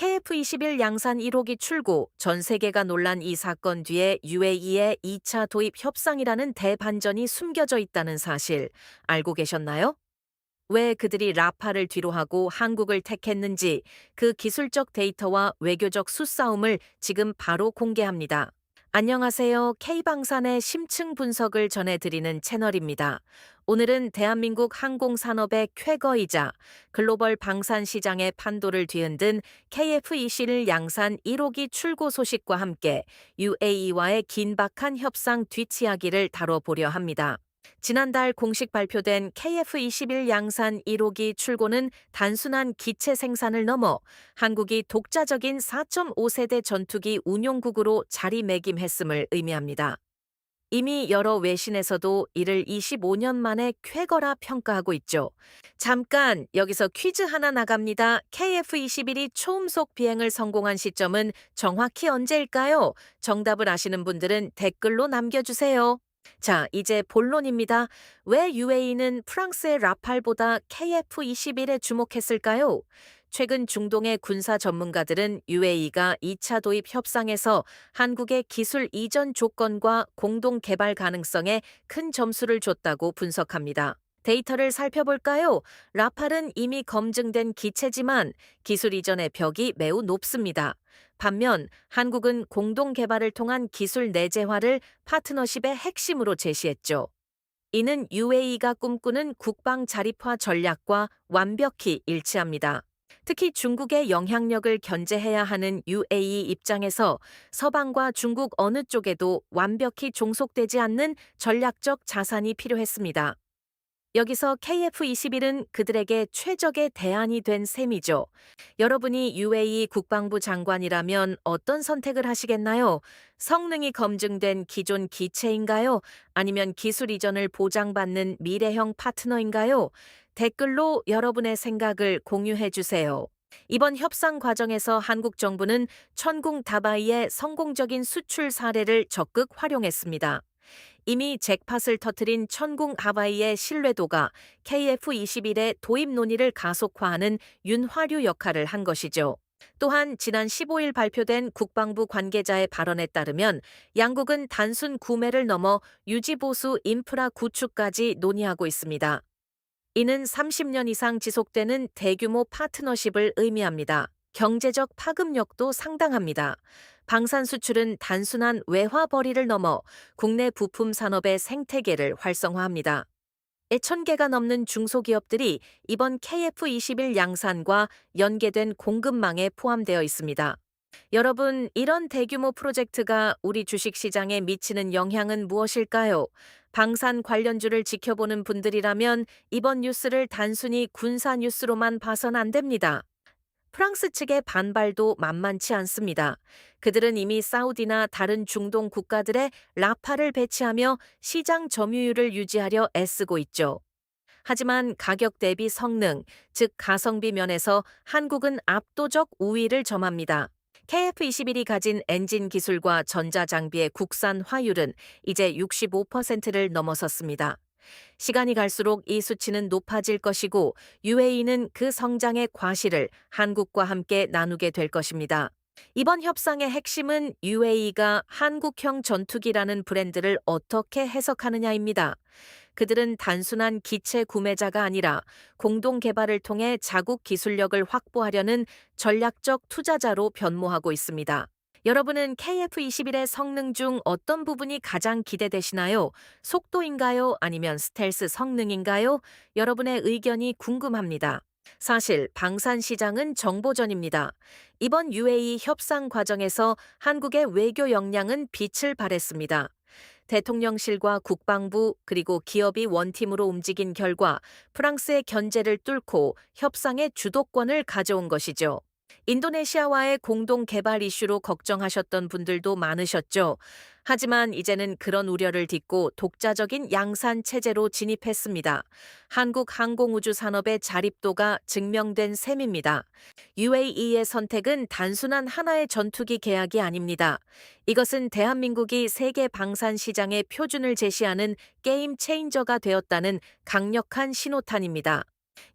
KF-21 양산 1호기 출고, 전 세계가 놀란 이 사건 뒤에 UAE의 2차 도입 협상이라는 대반전이 숨겨져 있다는 사실 알고 계셨나요? 왜 그들이 라파를 뒤로하고 한국을 택했는지 그 기술적 데이터와 외교적 수싸움을 지금 바로 공개합니다. 안녕하세요. K방산의 심층 분석을 전해드리는 채널입니다. 오늘은 대한민국 항공산업의 쾌거이자 글로벌 방산 시장의 판도를 뒤흔든 KF-21 양산 1호기 출고 소식과 함께 UAE와의 긴박한 협상 뒷이야기를 다뤄보려 합니다. 지난달 공식 발표된 KF-21 양산 1호기 출고는 단순한 기체 생산을 넘어 한국이 독자적인 4.5세대 전투기 운용국으로 자리매김했음을 의미합니다. 이미 여러 외신에서도 이를 25년 만에 쾌거라 평가하고 있죠. 잠깐 여기서 퀴즈 하나 나갑니다. KF-21이 초음속 비행을 성공한 시점은 정확히 언제일까요? 정답을 아시는 분들은 댓글로 남겨주세요. 자, 이제 본론입니다. 왜 UAE는 프랑스의 라팔보다 KF-21에 주목했을까요? 최근 중동의 군사 전문가들은 UAE가 2차 도입 협상에서 한국의 기술 이전 조건과 공동 개발 가능성에 큰 점수를 줬다고 분석합니다. 데이터를 살펴볼까요? 라팔은 이미 검증된 기체지만 기술 이전의 벽이 매우 높습니다. 반면 한국은 공동 개발을 통한 기술 내재화를 파트너십의 핵심으로 제시했죠. 이는 UAE가 꿈꾸는 국방 자립화 전략과 완벽히 일치합니다. 특히 중국의 영향력을 견제해야 하는 UAE 입장에서 서방과 중국 어느 쪽에도 완벽히 종속되지 않는 전략적 자산이 필요했습니다. 여기서 KF-21은 그들에게 최적의 대안이 된 셈이죠. 여러분이 UAE 국방부 장관이라면 어떤 선택을 하시겠나요? 성능이 검증된 기존 기체인가요? 아니면 기술 이전을 보장받는 미래형 파트너인가요? 댓글로 여러분의 생각을 공유해 주세요. 이번 협상 과정에서 한국 정부는 천궁 다바이의 성공적인 수출 사례를 적극 활용했습니다. 이미 잭팟을 터뜨린 천궁 하바이의 신뢰도가 KF-21의 도입 논의를 가속화하는 윤활유 역할을 한 것이죠. 또한 지난 15일 발표된 국방부 관계자의 발언에 따르면 양국은 단순 구매를 넘어 유지보수 인프라 구축까지 논의하고 있습니다. 이는 30년 이상 지속되는 대규모 파트너십을 의미합니다. 경제적 파급력도 상당합니다. 방산 수출은 단순한 외화 벌이를 넘어 국내 부품 산업의 생태계를 활성화합니다. 1,000개가 넘는 중소기업들이 이번 KF-21 양산과 연계된 공급망에 포함되어 있습니다. 여러분, 이런 대규모 프로젝트가 우리 주식시장에 미치는 영향은 무엇일까요? 방산 관련주를 지켜보는 분들이라면 이번 뉴스를 단순히 군사 뉴스로만 봐선 안 됩니다. 프랑스 측의 반발도 만만치 않습니다. 그들은 이미 사우디나 다른 중동 국가들의 라파를 배치하며 시장 점유율을 유지하려 애쓰고 있죠. 하지만 가격 대비 성능, 즉 가성비 면에서 한국은 압도적 우위를 점합니다. KF-21이 가진 엔진 기술과 전자장비의 국산화율은 이제 65%를 넘어섰습니다. 시간이 갈수록 이 수치는 높아질 것이고 UAE는 그 성장의 과실을 한국과 함께 나누게 될 것입니다. 이번 협상의 핵심은 UAE가 한국형 전투기라는 브랜드를 어떻게 해석하느냐입니다. 그들은 단순한 기체 구매자가 아니라 공동 개발을 통해 자국 기술력을 확보하려는 전략적 투자자로 변모하고 있습니다. 여러분은 KF-21의 성능 중 어떤 부분이 가장 기대되시나요? 속도인가요? 아니면 스텔스 성능인가요? 여러분의 의견이 궁금합니다. 사실 방산 시장은 정보전입니다. 이번 UAE 협상 과정에서 한국의 외교 역량은 빛을 발했습니다. 대통령실과 국방부 그리고 기업이 원팀으로 움직인 결과 프랑스의 견제를 뚫고 협상의 주도권을 가져온 것이죠. 인도네시아와의 공동 개발 이슈로 걱정하셨던 분들도 많으셨죠. 하지만 이제는 그런 우려를 딛고 독자적인 양산 체제로 진입했습니다. 한국 항공우주 산업의 자립도가 증명된 셈입니다. UAE의 선택은 단순한 하나의 전투기 계약이 아닙니다. 이것은 대한민국이 세계 방산 시장의 표준을 제시하는 게임 체인저가 되었다는 강력한 신호탄입니다.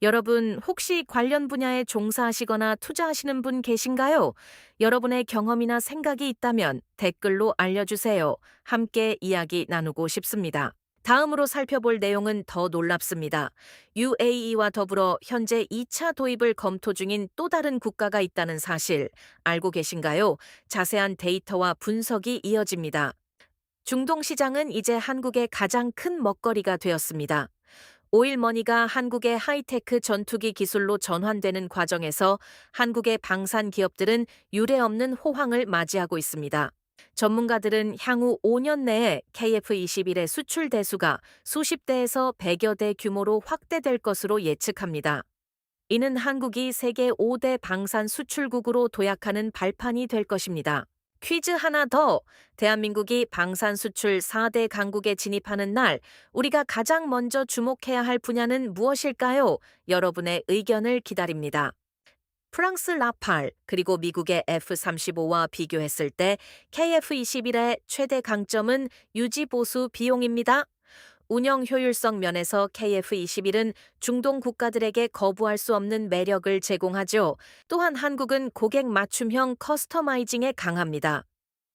여러분, 혹시 관련 분야에 종사하시거나 투자하시는 분 계신가요? 여러분의 경험이나 생각이 있다면 댓글로 알려주세요. 함께 이야기 나누고 싶습니다. 다음으로 살펴볼 내용은 더 놀랍습니다. UAE와 더불어 현재 2차 도입을 검토 중인 또 다른 국가가 있다는 사실 알고 계신가요? 자세한 데이터와 분석이 이어집니다. 중동 시장은 이제 한국의 가장 큰 먹거리가 되었습니다. 오일머니가 한국의 하이테크 전투기 기술로 전환되는 과정에서 한국의 방산 기업들은 유례없는 호황을 맞이하고 있습니다. 전문가들은 향후 5년 내에 KF-21의 수출 대수가 수십 대에서 100여 대 규모로 확대될 것으로 예측합니다. 이는 한국이 세계 5대 방산 수출국으로 도약하는 발판이 될 것입니다. 퀴즈 하나 더. 대한민국이 방산 수출 4대 강국에 진입하는 날, 우리가 가장 먼저 주목해야 할 분야는 무엇일까요? 여러분의 의견을 기다립니다. 프랑스 라팔, 그리고 미국의 F-35와 비교했을 때 KF-21의 최대 강점은 유지 보수 비용입니다. 운영 효율성 면에서 KF-21은 중동 국가들에게 거부할 수 없는 매력을 제공하죠. 또한 한국은 고객 맞춤형 커스터마이징에 강합니다.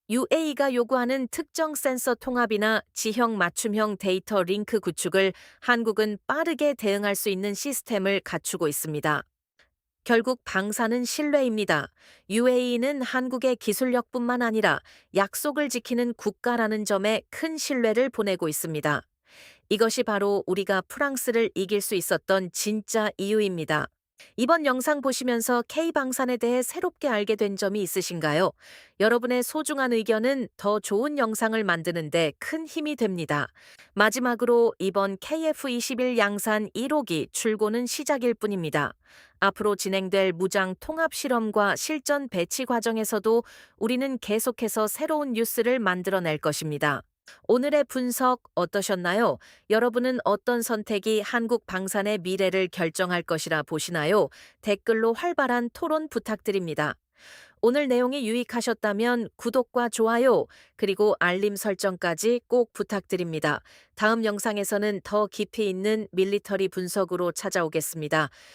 UAE가 요구하는 특정 센서 통합이나 지형 맞춤형 데이터 링크 구축을 한국은 빠르게 대응할 수 있는 시스템을 갖추고 있습니다. 결국 방사는 신뢰입니다. UAE는 한국의 기술력뿐만 아니라 약속을 지키는 국가라는 점에 큰 신뢰를 보내고 있습니다. 이것이 바로 우리가 프랑스를 이길 수 있었던 진짜 이유입니다. 이번 영상 보시면서 K방산에 대해 새롭게 알게 된 점이 있으신가요? 여러분의 소중한 의견은 더 좋은 영상을 만드는데 큰 힘이 됩니다. 마지막으로 이번 KF-21 양산 1호기 출고는 시작일 뿐입니다. 앞으로 진행될 무장 통합 실험과 실전 배치 과정에서도 우리는 계속해서 새로운 뉴스를 만들어낼 것입니다. 오늘의 분석 어떠셨나요? 여러분은 어떤 선택이 한국 방산의 미래를 결정할 것이라 보시나요? 댓글로 활발한 토론 부탁드립니다. 오늘 내용이 유익하셨다면 구독과 좋아요, 그리고 알림 설정까지 꼭 부탁드립니다. 다음 영상에서는 더 깊이 있는 밀리터리 분석으로 찾아오겠습니다.